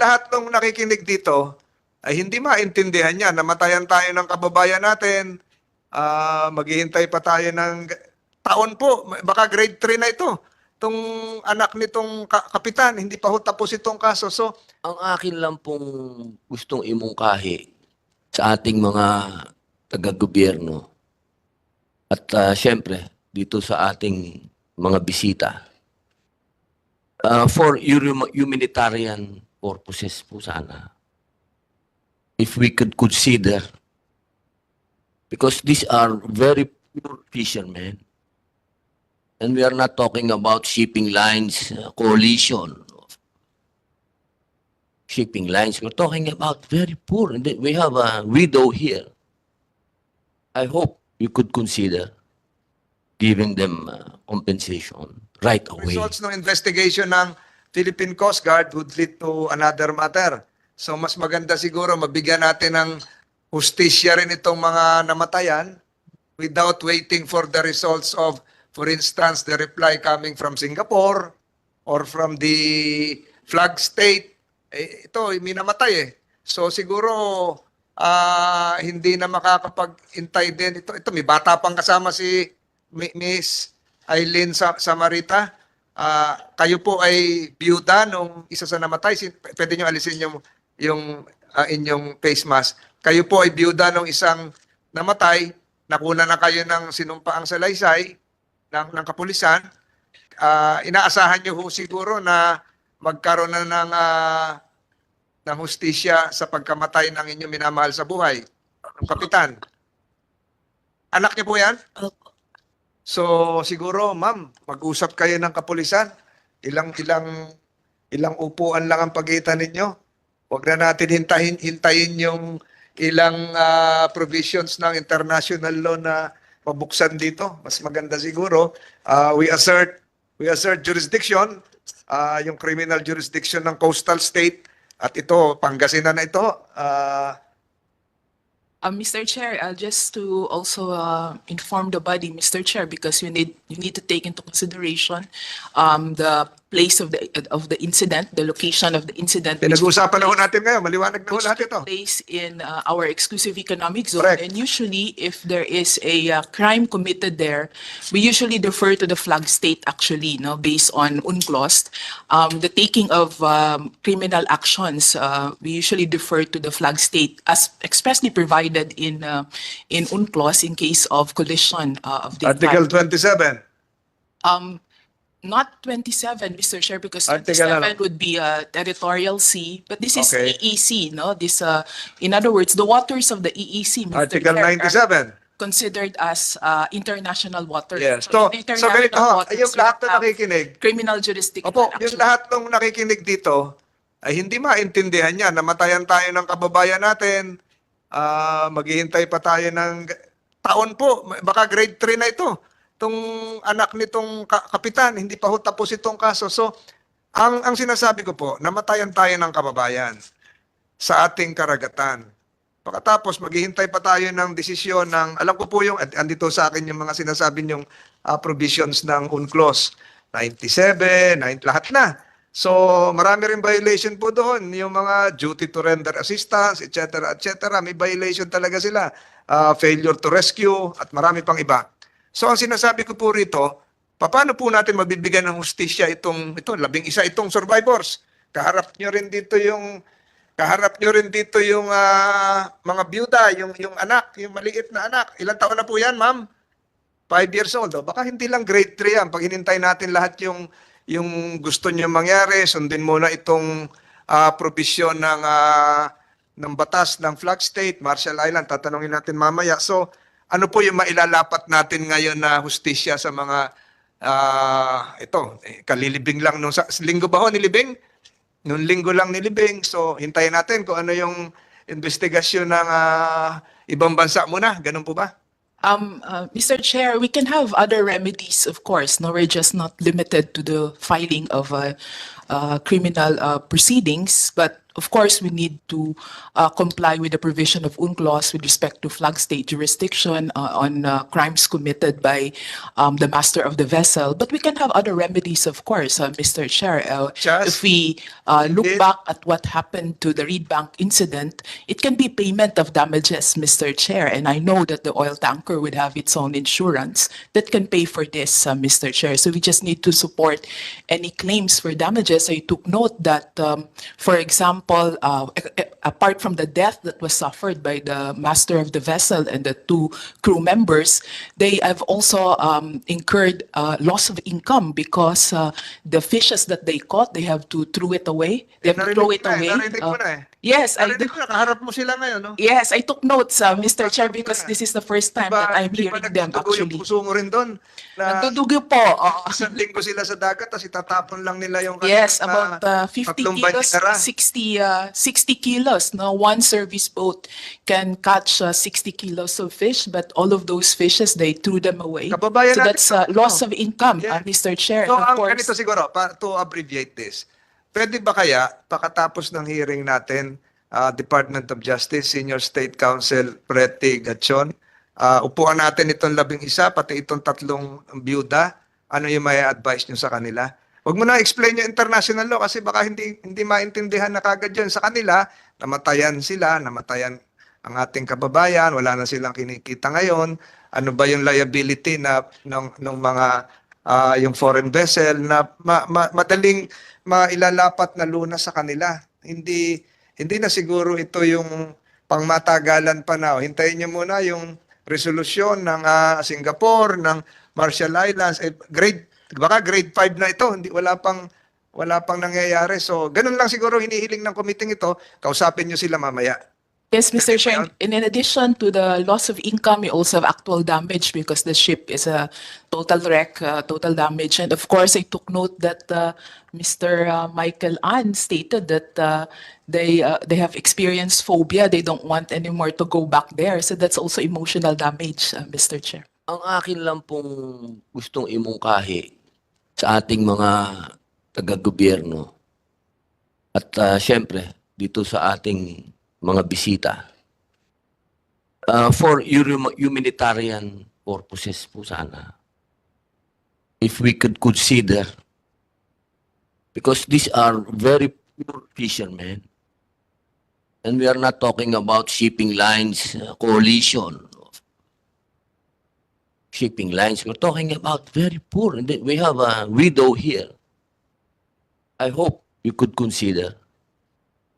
lahat ng nakikinig dito ay hindi maintindihan niya. Namatayan tayo ng kababayan natin. Maghihintay pa tayo ng taon po. Baka grade 3 na ito. Itong anak nitong kapitan, hindi pa ho tapos itong kaso. So, ang akin lang pong gustong imungkahi sa ating mga taga-gobyerno at syempre dito sa ating mga bisita for humanitarian purposes po sana, if we could consider, because these are very poor fishermen and we are not talking about shipping lines, coalition of shipping lines. We're talking about very poor. And we have a widow here. I hope you could consider giving them compensation right away. results ng investigation ng Philippine Coast Guard would lead to another matter. So mas maganda siguro mabigyan natin ng hustisya rin itong mga namatayan without waiting for the results of, for instance, the reply coming from Singapore or from the flag state. Ito, minamatay eh. So siguro hindi na makakapag-intay din. Ito, may bata pang kasama si Miss Eileen Samarita. Kayo po ay biyuda nung isa sa namatay. Pwede nyo alisin yung inyong face mask. Kayo po ay biyuda nung isang namatay. Nakuna na kayo ng sinumpaang salaysay ng kapulisan. Inaasahan nyo ho siguro na magkaroon na ng hustisya sa pagkamatay ng inyong minamahal sa buhay. Kapitan. Anak niyo po yan? So siguro, ma'am, mag-usap kayo ng kapulisan. Ilang upuan lang ang pagitan ninyo. Huwag na natin hintayin yung ilang provisions ng international law na mabuksan dito. Mas maganda siguro. We assert jurisdiction, yung criminal jurisdiction ng coastal state. At ito, Pangasinan na ito. Mr. Chair, just to also inform the body, Mr. Chair, because you need to take into consideration the place of the incident, the location of the incident. Pinag-uusapan na ho natin ngayon. Maliwanag na ho natin ito. Place in our exclusive economic zone. Correct. And usually, if there is a crime committed there, we usually defer to the flag state actually, no, based on UNCLOS. The taking of criminal actions, we usually defer to the flag state as expressly provided in UNCLOS in case of collision of the Article 27. Not 27, Mr. Chair, because Article 27 would be territorial sea, but this is Okay. EEC, no? This, in other words, the waters of the EEC, Mr. Article Chair, are 97. considered as international waters. Yes. So, So, in so ganito, international waters, yung we lahat na have nakikinig, criminal jurisdiction. opo, yung actually. lahat ng nakikinig dito, ay hindi maintindihan niya. Namatayan tayo ng kababayan natin, maghihintay pa tayo ng taon po, baka grade 3 na ito. Itong anak nitong kapitan, hindi pa ho tapos itong kaso. So, ang sinasabi ko po, namatayan tayo ng kababayan sa ating karagatan. Pagkatapos, maghihintay pa tayo ng desisyon ng, alam ko po yung, andito sa akin yung mga sinasabi yung provisions ng UNCLOS, 97, lahat na. So, marami rin violation po doon, yung mga duty to render assistance, etc., etc. May violation talaga sila. Failure to rescue, at marami pang iba. So ang sinasabi ko po rito, paano po natin mabibigyan ng hustisya ito, 11 itong survivors. Kaharap nyo rin dito yung mga byuda, yung anak, yung maliit na anak. Ilang taon na po yan, ma'am? 5 years old. Baka hindi lang grade 3 yan. Pag hinintay natin lahat yung gusto nyo mangyari, sundin muna itong provision ng batas ng flag state, Marshall Island, tatanungin natin mamaya. So, ano po yung mailalapat natin ngayon na hustisya sa mga kalilibing lang nung linggo ba ho nilibing? Nung linggo lang nilibing. So hintayin natin kung ano yung investigasyon ng ibang bansa muna. Ganun po ba? Mr. Chair, we can have other remedies, of course. No, we're just not limited to the filing of criminal proceedings. But of course, we need to comply with the provision of UNCLOS with respect to flag state jurisdiction on crimes committed by the master of the vessel. But we can have other remedies, of course, Mr. Chair. Just If we look indeed. back at what happened to the Reed Bank incident, it can be payment of damages, Mr. Chair. And I know that the oil tanker would have its own insurance that can pay for this, Mr. Chair. So we just need to support any claims for damages. I took note that, for example, apart from the death that was suffered by the master of the vessel and the two crew members, they have also incurred loss of income because the fishes that they caught, they have to throw it away. They have to throw it away. Narinig ko na eh. Yes, I do. Narinig ko na, kaharap mo sila ngayon, no? Yes, I took notes, Mr. Chair, because this is the first time that I'm Di ba hearing them nagdudugo yung actually. puso mo rin doon? Na Nagdudugo po. isang linggo sila sa dagat, tapos itatapon lang nila yung Yes, kanilang, about 50 tatlong kilos, banyera. 60 kilos. No, one service boat can catch 60 kilos of fish, but all of those fishes, they threw them away. Kababayan So natin that's to. loss of income, Yeah. Mr. Chair. So, Of ang course. ganito siguro, to abbreviate this, pwede ba kaya, pakatapos ng hearing natin, Department of Justice, Senior State Counsel Preti Gachon, upuan natin itong 11, pati itong 3 byuda, ano yung may advice nyo sa kanila? Huwag mo na explain yung international law kasi baka hindi maintindihan na kagad yun sa kanila, namatayan sila, namatayan ang ating kababayan, wala na silang kinikita ngayon, ano ba yung liability na ng mga yung foreign vessel na madaling mailalapat na lunas sa kanila. Hindi na siguro ito yung pangmatagalan pa na. Hintayin niyo muna yung resolusyon ng Singapore, ng Marshall Islands, baka grade 5 na ito, wala pang nangyayari. So, ganun lang siguro hinihiling ng committee ito. Kausapin niyo sila mamaya. Yes, Mr. Chair. And in addition to the loss of income, you also have actual damage because the ship is a total wreck, total damage. And of course, I took note that Mr. Michael An stated that they have experienced phobia. They don't want anymore to go back there. So that's also emotional damage, Mr. Chair. Ang akin lang pong gustong imungkahi sa ating mga taga-gobyerno at syempre dito sa ating mga bisita for humanitarian purposes po sana, if we could consider, because these are very poor fishermen and we are not talking about shipping lines, coalition of shipping lines, we're talking about very poor, and then we have a widow here. I hope you could consider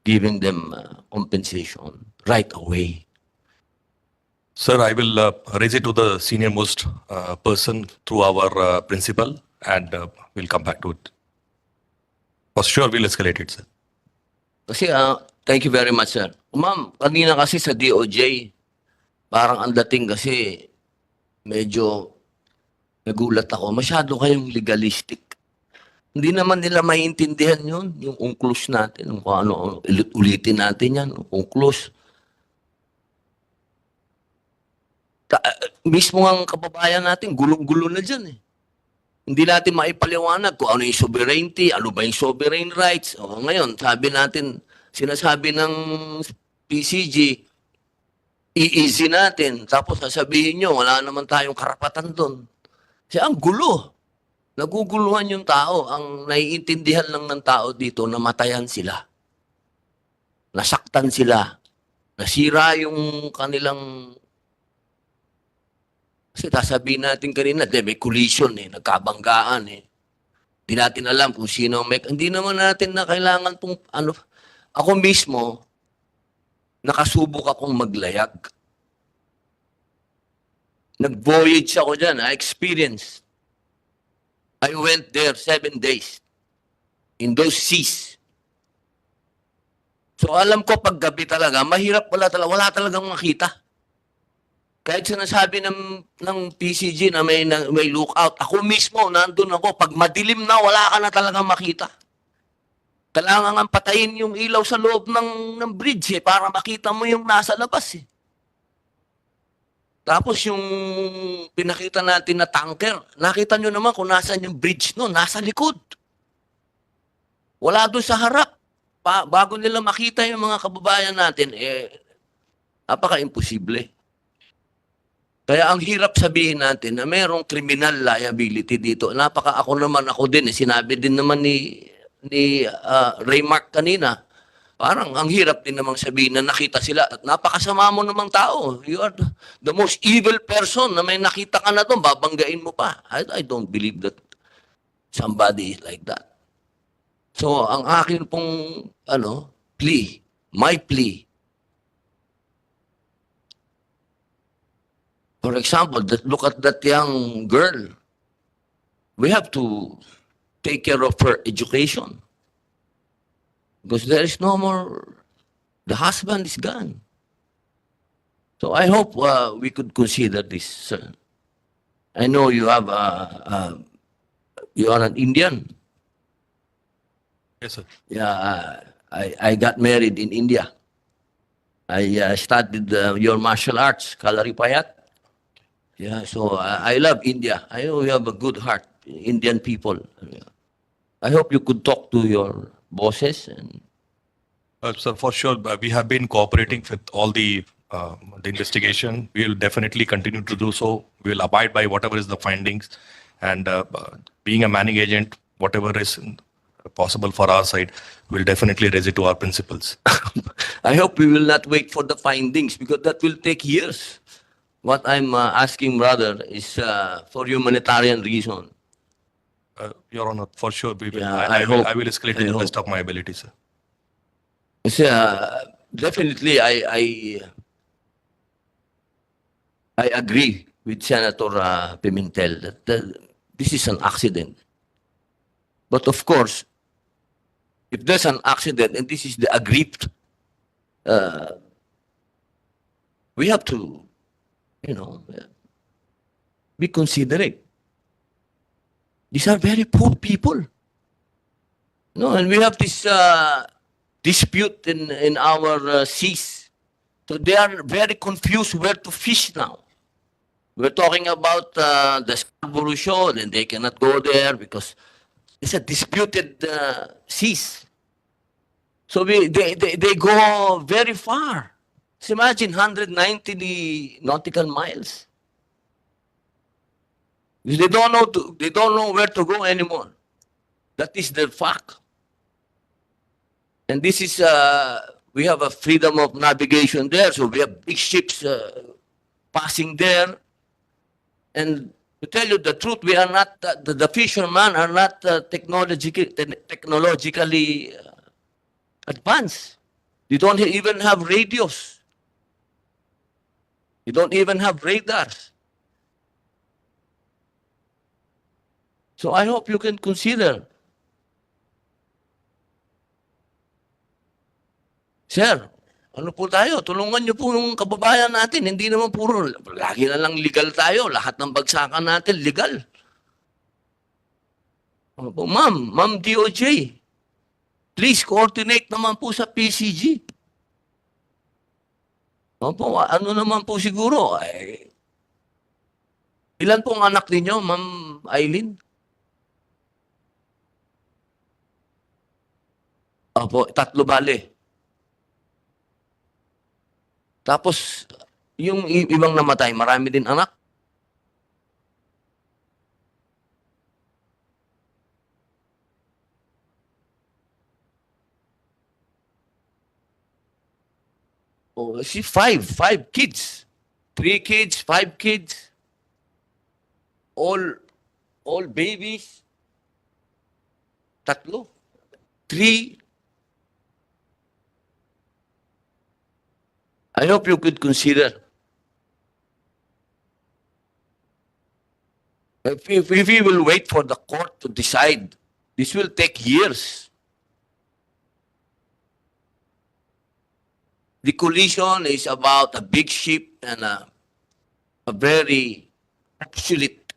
giving them compensation right away. Sir, I will raise it to the senior most person through our principal and we'll come back to it. For sure, we'll escalate it, sir. Kasi, thank you very much, sir. Ma'am, kanina kasi sa DOJ, parang ang dating kasi medyo nagulat ako. Masyado kayong legalistic. Hindi naman nila maiintindihan yun, yung UNCLOS natin, kung ano, ulitin natin yan, UNCLOS. Mismo ang kababayan natin, gulong-gulo na dyan eh. Hindi natin maipaliwanag kung ano yung sovereignty, ano ba yung sovereign rights. O ngayon, sabi natin, sinasabi ng PCG, i-easy natin. Tapos sasabihin nyo, wala naman tayong karapatan doon. Kasi ang gulo. Naguguluhan yung tao. Ang naiintindihan lang ng tao dito, namatayan sila. Nasaktan sila. Nasira yung kanilang... Kasi sasabihin natin kanina, may collision eh, nagkabanggaan eh. Hindi natin alam kung sino may... Hindi naman natin na kailangan pong... Ano, ako mismo, nakasubok akong maglayag. Nag-voyage ako dyan, experience. I went there 7 days in those seas. So alam ko pag gabi talaga, mahirap wala talagang makita. Kahit sinasabi ng PCG na may lookout, ako mismo nandun ako, pag madilim na wala ka na talagang makita. Kailangan nga patayin yung ilaw sa loob ng bridge para makita mo yung nasa labas eh. Tapos yung pinakita natin na tanker, nakita nyo naman kung nasaan yung bridge no, nasa likod. Wala doon sa harap. bago nila makita yung mga kababayan natin, napaka-imposible. Kaya ang hirap sabihin natin na mayroong criminal liability dito. Ako din, sinabi din naman ni Raymark kanina, parang ang hirap din namang sabihin na nakita sila at napakasama mo namang tao. You are the most evil person na may nakita ka na doon, babanggain mo pa. I don't believe that somebody is like that. So, ang akin pong, my plea, for example, look at that young girl. We have to take care of her education. Because there is no more, the husband is gone. So I hope we could consider this, sir. I know you have, you are an Indian. Yes, sir. Yeah, I got married in India. I studied your martial arts, Kalaripayat. Yeah, so I love India. I know you have a good heart, Indian people. I hope you could talk to your bosses and Sir, for sure, we have been cooperating with all the investigation. We will definitely continue to do so. We will abide by whatever is the findings, and being a manning agent, whatever is possible for our side, we'll definitely raise it to our principals. I hope we will not wait for the findings because that will take years. What I'm asking, brother, is for humanitarian reason. Your Honor, for sure, we will. Yeah, I will. hope- I will escalate to I the hope. best of my ability, sir. Kasi, definitely, I agree with Senator Pimentel that this is an accident. But of course, if there's an accident and this is the aggrieved, we have to, be considerate. These are very poor people. No, and we have this dispute in our seas. So they are very confused where to fish now. We're talking about the Scarborough Shoal, and they cannot go there because it's a disputed seas. So they go very far. So imagine 190 nautical miles. They don't know where to go anymore. That is the fact. And this is we have a freedom of navigation there, so we have big ships passing there. And to tell you the truth, we are not the fishermen are not technologically advanced. You don't even have radios. You don't even have radars. So I hope you can consider. Sir, ano po tayo? Tulungan niyo po yung kababayan natin. Hindi naman puro, lagi na lang legal tayo. Lahat ng bagsakan natin, legal. Ano po, Ma'am DOJ, please coordinate naman po sa PCG. Ano po, ano naman po siguro? Ilan pong anak ninyo, Ma'am Eileen? Opo, 3 bale. Tapos, yung ibang namatay, marami din anak. Oh, see, 5 kids. 3 kids, 5 kids. All babies. 3. 3. I hope you could consider. If we will wait for the court to decide, this will take years. The collision is about a big ship and a very obsolete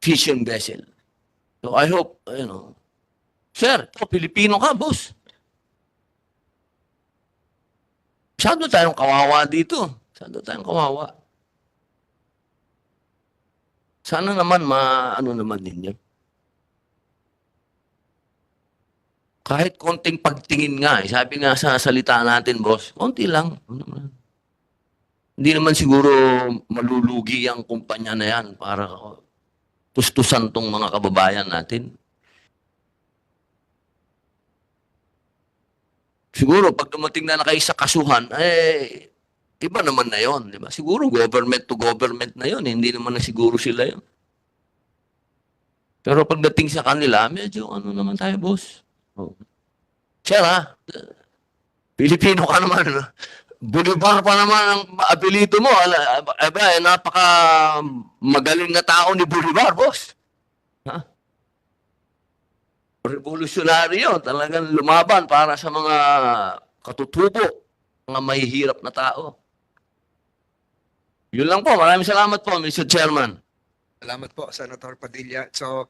fishing vessel. So I hope, sir, Pilipino ka, boss. Masyado tayong kawawa dito. Masyado tayong kawawa. Sana naman ano naman ninyo. Kahit konting pagtingin nga, sabi nga sa salita natin, boss, konti lang. Ano naman. Hindi naman siguro malulugi ang kumpanya na yan para tustusan tong mga kababayan natin. Siguro, pag dumating na kayo sa kasuhan, iba naman na yon, di ba? Siguro, government to government na yon, hindi naman na siguro sila yon. Pero pagdating sa kanila, medyo ano naman tayo, boss. Oh. Sir, ha? Pilipino ka naman. Bolivar pa naman ang apelyido mo. Napaka magaling na tao ni Bolivar, boss. Ha? Revolutionary yun. Talagang lumaban para sa mga katutubo, mga mahihirap na tao. Yun lang po. Maraming salamat po, Mr. Chairman. Salamat po, Senator Padilla. So,